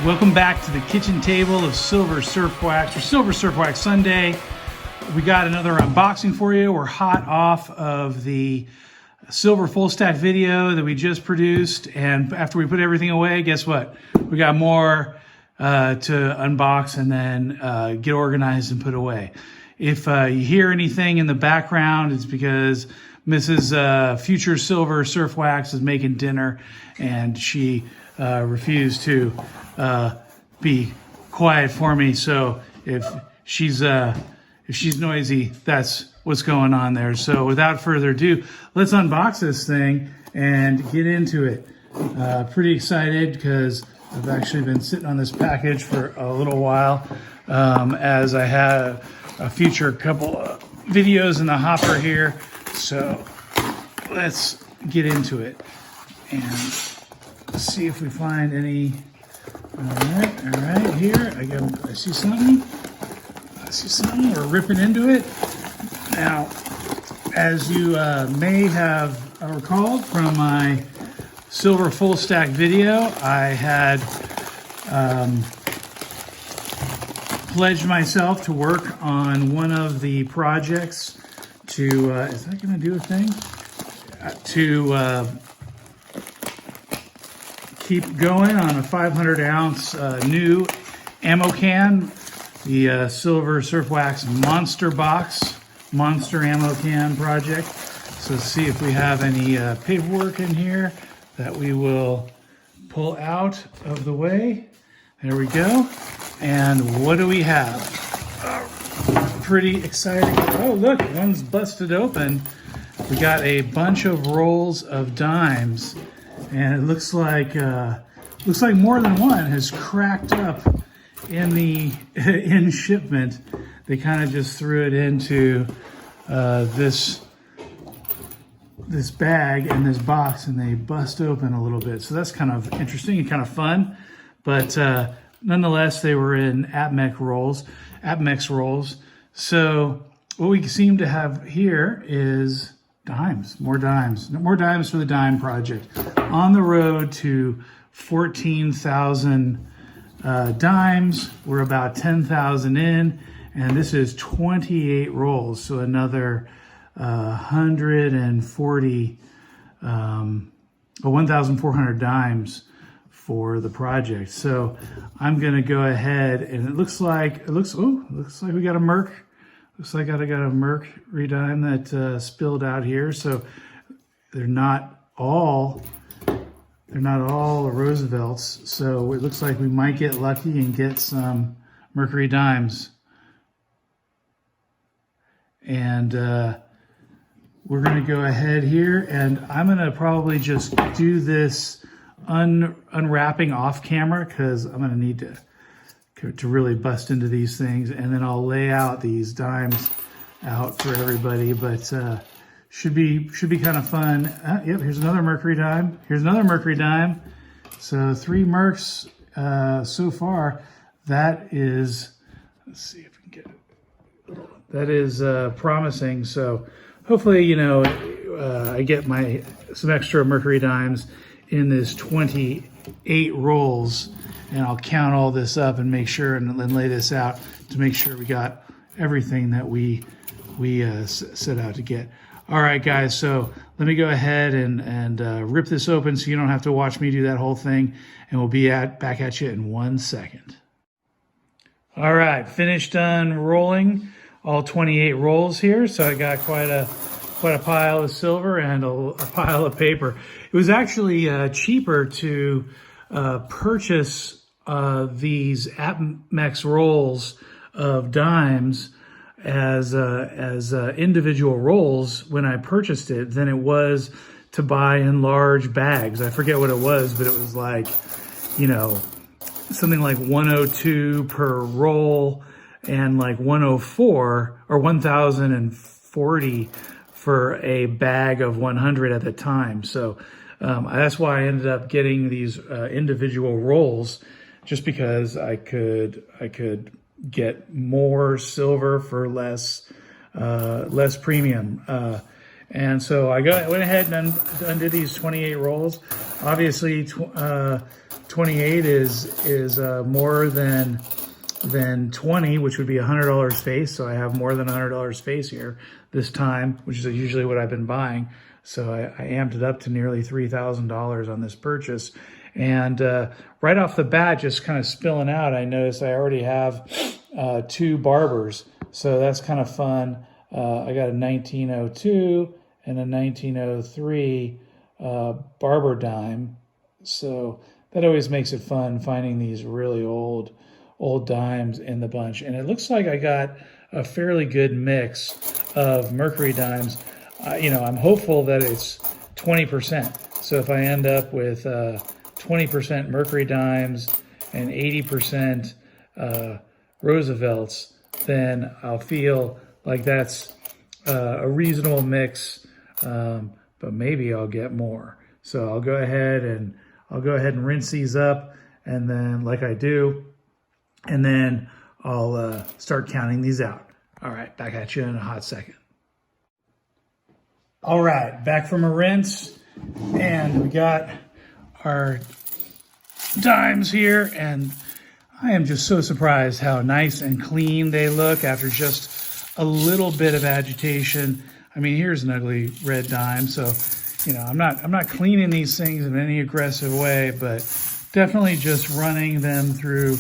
Welcome back to the kitchen table of Silver Surf Wax for Silver Surf Wax Sunday. We got another unboxing for you. We're hot off of the Silver Full Stack video that we just produced. And after we put everything away, guess what? We got more to unbox and then get organized and put away. If you hear anything in the background, it's because Mrs. Future Silver Surf Wax is making dinner and she refused to be quiet for me. So if she's noisy, that's what's going on there. So without further ado, let's unbox this thing and get into it. Pretty excited because I've actually been sitting on this package for a little while, as I have a future couple of videos in the hopper here. So let's get into it and see if we find any. All right, here I see something. We're ripping into it. Now, as you may have recalled from my Silver Full Stack video, I had pledged myself to work on one of the projects to, is that gonna do a thing? To keep going on a 500 ounce new ammo can, the Silver Surf Wax Monster Ammo Can project. So let's see if we have any paperwork in here that we will pull out of the way. There we go. And what do we have? Pretty exciting. Oh, look, one's busted open. We got a bunch of rolls of dimes. And it looks like more than one has cracked up in shipment. They kind of just threw it into this bag and this box, and they bust open a little bit. So that's kind of interesting and kind of fun. But nonetheless, they were in APMEX rolls. So what we seem to have here is dimes, more dimes for the dime project. On the road to 14,000 dimes. We're about 10,000 in, and this is 28 rolls. So another 1,400 dimes for the project. So I'm gonna go ahead, and it looks like we got a Merc. Looks like I got a Mercury dime that spilled out here. So they're not all Roosevelts. So it looks like we might get lucky and get some Mercury dimes. And we're gonna go ahead here, and I'm gonna probably just do this unwrapping off camera, because I'm gonna need to really bust into these things, and then I'll lay out these dimes out for everybody. But should be kind of fun. Yep, here's another Mercury dime. Here's another Mercury dime. So 3 Mercs so far. That is, let's see if we can get it. That is promising. So hopefully, I get some extra Mercury dimes in this 28 rolls. And I'll count all this up and make sure, and then lay this out to make sure we got everything that we set out to get. All right, guys, so let me go ahead and rip this open so you don't have to watch me do that whole thing, and we'll be back at you in 1 second. All right, finished done rolling all 28 rolls here. So I got quite a pile of silver and a pile of paper. It was actually cheaper to purchase these APMEX rolls of dimes as individual rolls when I purchased it than it was to buy in large bags. I forget what it was, but it was like, something like 102 per roll and like 104 or 1,040 for a bag of 100 at the time. So that's why I ended up getting these individual rolls, just because I could get more silver for less premium. And so I went ahead and undid these 28 rolls. Obviously, 28 is more than 20, which would be $100 face. So I have more than $100 face here this time, which is usually what I've been buying. So I amped it up to nearly $3,000 on this purchase. And right off the bat, just kind of spilling out, I noticed I already have 2 barbers. So that's kind of fun. I got a 1902 and a 1903 barber dime. So that always makes it fun finding these really old dimes in the bunch. And it looks like I got a fairly good mix of mercury dimes. I'm hopeful that it's 20%. So if I end up with 20% mercury dimes and 80% Roosevelts, then I'll feel like that's a reasonable mix, but maybe I'll get more. So I'll go ahead and rinse these up, and then like I do, and then I'll start counting these out. All right, back at you in a hot second. All right, back from a rinse, and we got our dimes here, and I am just so surprised how nice and clean they look after just a little bit of agitation. I mean, here's an ugly red dime, so I'm not cleaning these things in any aggressive way, but definitely just running them through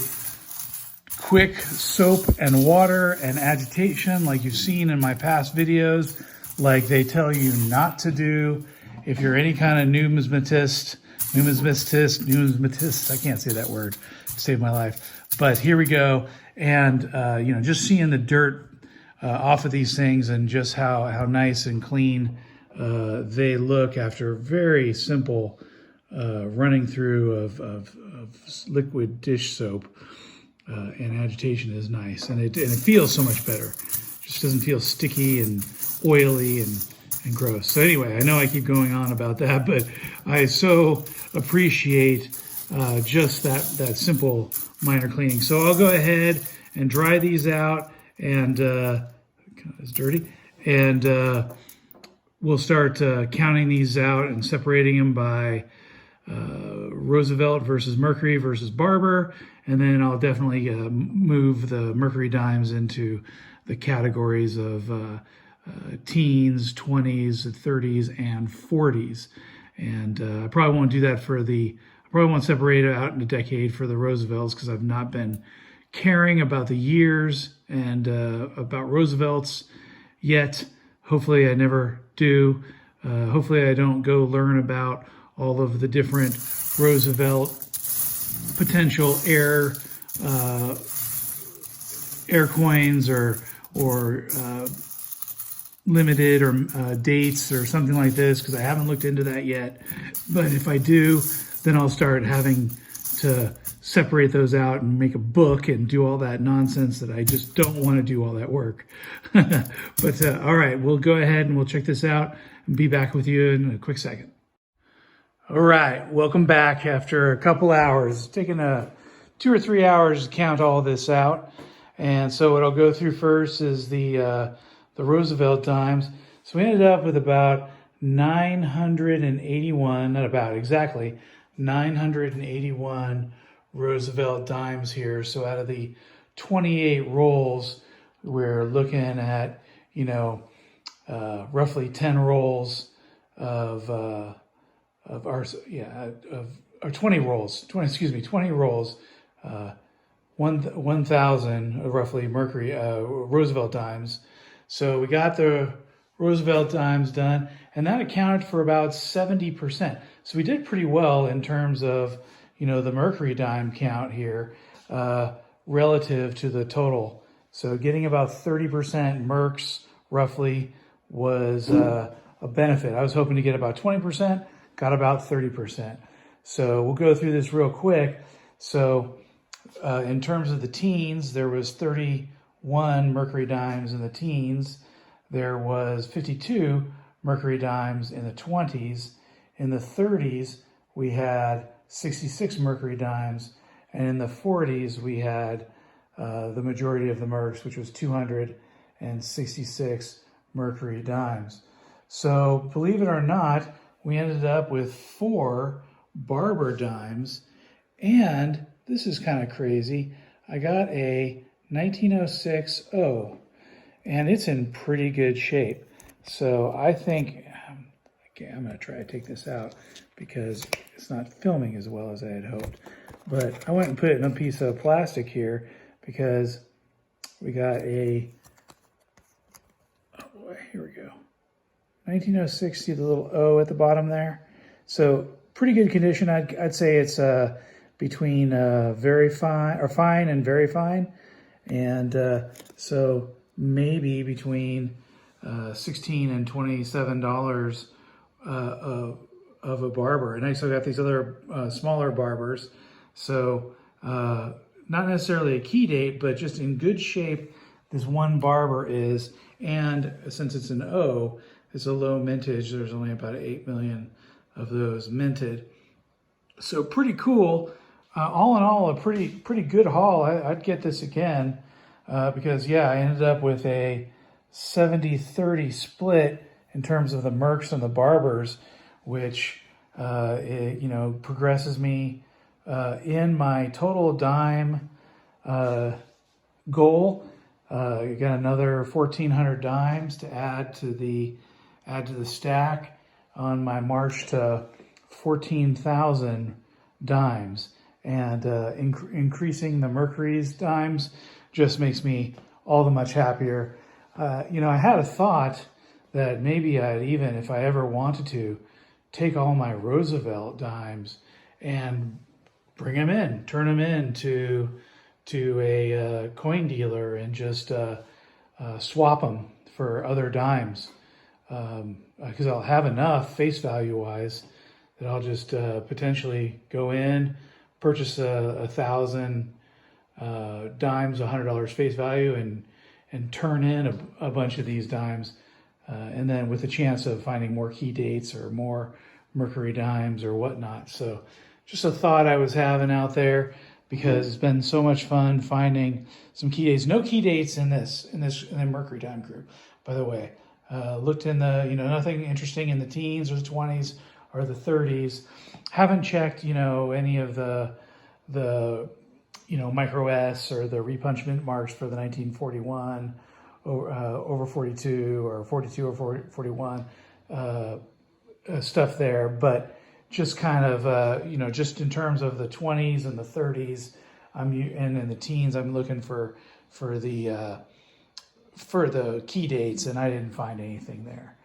quick soap and water and agitation like you've seen in my past videos, like they tell you not to do if you're any kind of numismatist, I can't say that word, saved my life. But here we go. And, just seeing the dirt off of these things and just how nice and clean they look after very simple running through of liquid dish soap. And agitation is nice. And it feels so much better. It just doesn't feel sticky and oily and gross. So anyway, I know I keep going on about that, but I so appreciate just that simple minor cleaning. So I'll go ahead and dry these out, and it's dirty, and we'll start counting these out and separating them by Roosevelt versus Mercury versus Barber, and then I'll definitely move the Mercury dimes into the categories of teens, 20s, 30s, and 40s. And I probably won't do that I probably won't separate it out in a decade for the Roosevelts, because I've not been caring about the years and about Roosevelts yet. Hopefully I never do. Hopefully I don't go learn about all of the different Roosevelt potential air coins or limited or dates or something like this, because I haven't looked into that yet. But if I do, then I'll start having to separate those out and make a book and do all that nonsense that I just don't want to do all that work. But all right, we'll go ahead and we'll check this out and be back with you in a quick second. All right, welcome back after a couple hours. It's taken 2 or 3 hours to count all this out. And so what I'll go through first is the Roosevelt dimes. So we ended up with about 981, not about, exactly 981 Roosevelt dimes here. So out of the 28 rolls, we're looking at, roughly 10 rolls of 20 rolls, 20 rolls, 1,000 roughly Mercury, Roosevelt dimes. So we got the Roosevelt dimes done, and that accounted for about 70%. So we did pretty well in terms of, the Mercury dime count here relative to the total. So getting about 30% Mercs roughly was a benefit. I was hoping to get about 20%, got about 30%. So we'll go through this real quick. So in terms of the teens, there was 31 Mercury dimes in the teens. There was 52 Mercury dimes in the 20s. In the 30s, we had 66 Mercury dimes. And in the 40s, we had the majority of the Mercs, which was 266 Mercury dimes. So believe it or not, we ended up with 4 Barber dimes And this is kind of crazy. I got a 1906 O, and it's in pretty good shape. So I think, okay, I'm gonna try to take this out because it's not filming as well as I had hoped. But I went and put it in a piece of plastic here because we got a, oh boy, here we go. 1906, see the little O at the bottom there? So pretty good condition. I'd say it's between very fine, or fine and very fine. And so maybe between $16 and $27 of a barber. And I also got these other smaller barbers. So not necessarily a key date, but just in good shape this one barber is. And since it's an O, it's a low mintage. There's only about 8 million of those minted. So pretty cool. All in all, a pretty good haul. I'd get this again because, yeah, I ended up with a 70-30 split in terms of the Mercs and the barbers, which progresses me in my total dime goal. I got another 1,400 dimes to add to the stack on my march to 14,000 dimes. And increasing the Mercury's dimes just makes me all the much happier. I had a thought that maybe I'd even, if I ever wanted to, take all my Roosevelt dimes and bring them in, turn them into a coin dealer and just swap them for other dimes. Because I'll have enough face value wise that I'll just potentially go in, purchase 1,000 dimes, $100 face value, and turn in a bunch of these dimes, and then with a chance of finding more key dates or more Mercury dimes or whatnot. So just a thought I was having out there because it's been so much fun finding some key dates. No key dates in the Mercury dime group, by the way. Looked in the, nothing interesting in the teens or the 20s or the 30s. Haven't checked, any of the micro S or the repunchment marks for the 1941 over 42 or 42 or 41 stuff there. But just kind of, just in terms of the 20s and the 30s, and in the teens, I'm looking for the key dates, and I didn't find anything there.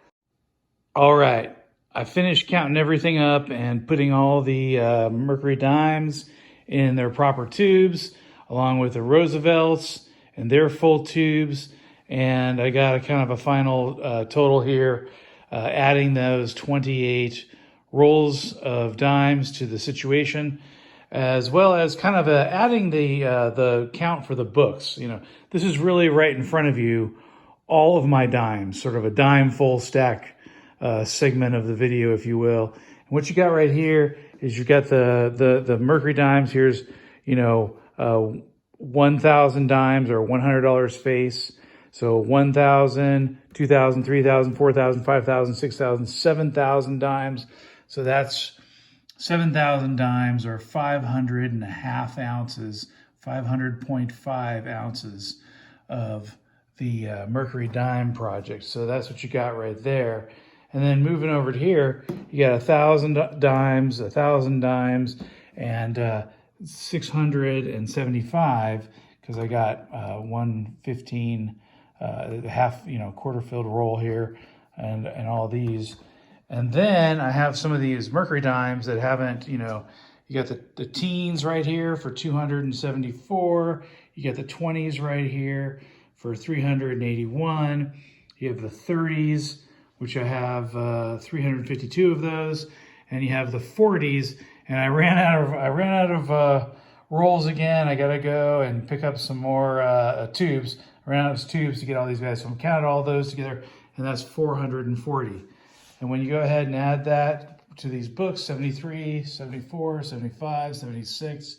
All right, I finished counting everything up and putting all the Mercury dimes in their proper tubes, along with the Roosevelts and their full tubes, and I got a kind of a final total here, adding those 28 rolls of dimes to the situation, as well as kind of adding the count for the books. This is really right in front of you, all of my dimes, sort of a dime full stack segment of the video, if you will. And what you got right here is you got the Mercury dimes. Here's 1,000 dimes or $100 face. So 1,000, 2,000, 3,000, 4,000, 5,000, 6,000, 7,000 dimes. So that's 7,000 dimes or 500.5 ounces, 500.5 ounces of the Mercury dime project. So that's what you got right there. And then moving over to here, you got 1,000 dimes, 1,000 dimes, and 675, because I got 115, half, quarter filled roll here, and all these. And then I have some of these Mercury dimes that haven't, you got the teens right here for 274. You got the 20s right here for 381. You have the 30s, which I have 352 of those, and you have the 40s. And I ran out of rolls again. I gotta go and pick up some more tubes. I ran out of tubes to get all these guys. So I'm counting all those together, and that's 440. And when you go ahead and add that to these books, 73, 74, 75, 76,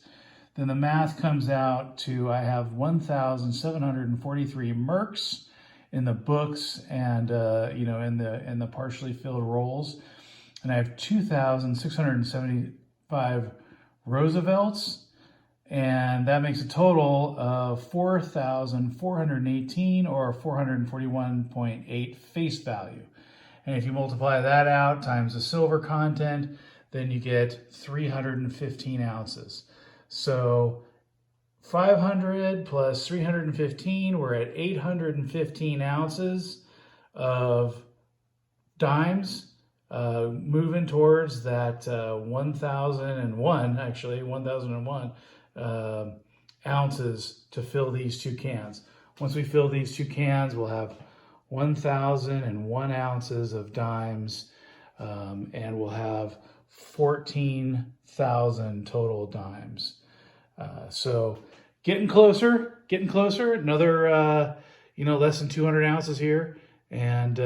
then the math comes out to I have 1,743 Mercs in the books and in the partially filled rolls, and I have 2,675 Roosevelts, and that makes a total of 4,418 or 441.8 face value. And if you multiply that out times the silver content, then you get 315 ounces. So 500 plus 315, we're at 815 ounces of dimes, moving towards that 1,001 ounces to fill these 2 cans. Once we fill these 2 cans, we'll have 1,001 ounces of dimes, and we'll have 14,000 total dimes. So getting closer, another, less than 200 ounces here, and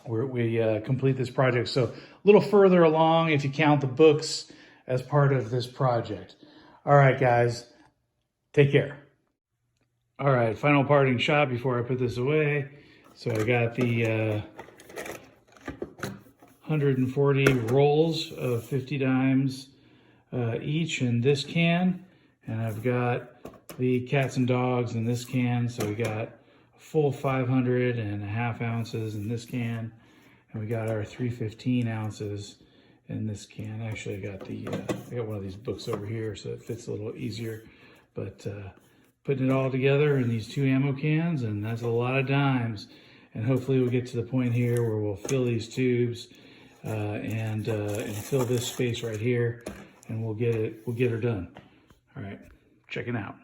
we complete this project. So a little further along if you count the books as part of this project. All right, guys, take care. All right, final parting shot before I put this away. So I got the 140 rolls of 50 dimes each in this can, and I've got the cats and dogs in this can. So we got a full 500.5 ounces in this can, and we got our 315 ounces in this can. Actually, I got one of these books over here, so it fits a little easier. But putting it all together in these 2 ammo cans, and that's a lot of dimes. And hopefully we'll get to the point here where we'll fill these tubes and fill this space right here, and we'll get her done. All right, checking out.